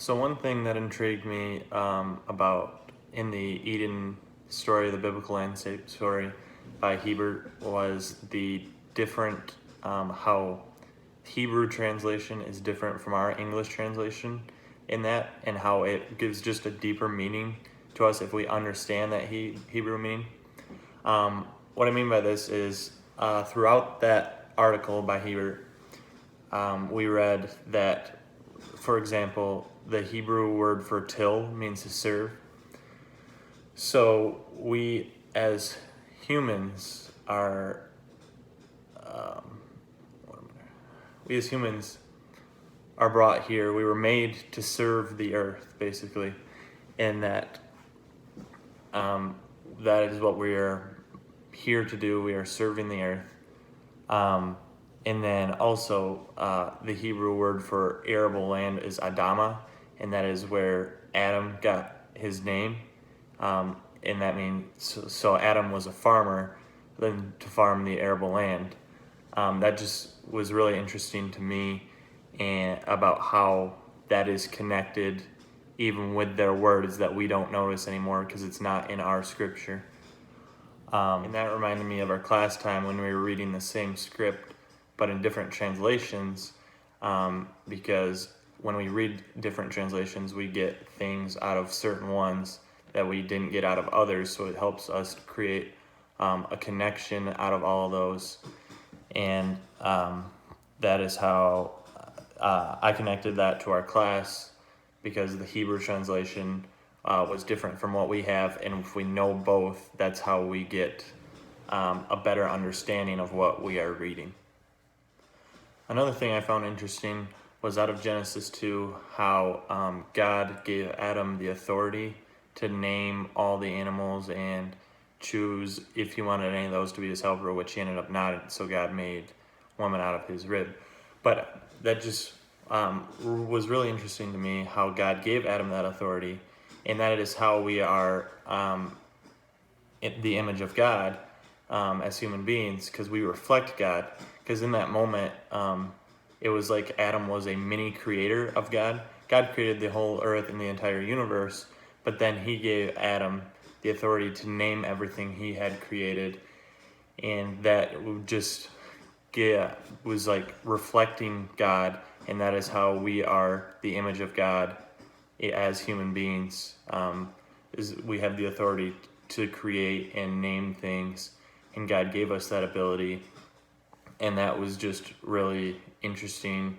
So one thing that intrigued me about in the Eden story, the biblical landscape story by Hebert, was the different how Hebrew translation is different from our English translation in that, and how it gives just a deeper meaning to us if we understand that Hebrew meaning. What I mean by this is throughout that article by Hebert, we read that, for example, the Hebrew word for till means to serve. So we as humans are, we as humans are brought here. We were made to serve the earth, basically, and that is what we are here to do. We are serving the earth. And then also, the Hebrew word for arable land is Adama, and that is where Adam got his name. And that means, so Adam was a farmer, then to farm the arable land. That just was really interesting to me, and about how that is connected even with their words that we don't notice anymore because it's not in our scripture. And that reminded me of our class time when we were reading the same script but in different translations, because when we read different translations, we get things out of certain ones that we didn't get out of others, so it helps us create a connection out of all of those. And that is how I connected that to our class, because the Hebrew translation was different from what we have, and if we know both, that's how we get a better understanding of what we are reading. Another thing I found interesting was out of Genesis 2, how God gave Adam the authority to name all the animals and choose if he wanted any of those to be his helper, which he ended up not, so God made woman out of his rib. But that just was really interesting to me, how God gave Adam that authority, and that it is how we are the image of God as human beings, because we reflect God. Because in that moment, it was like Adam was a mini creator of God. God created the whole earth and the entire universe, but then he gave Adam the authority to name everything he had created, and that just was like reflecting God, and that is how we are the image of God as human beings. Is we have the authority to create and name things, and God gave us that ability, and that was just really interesting.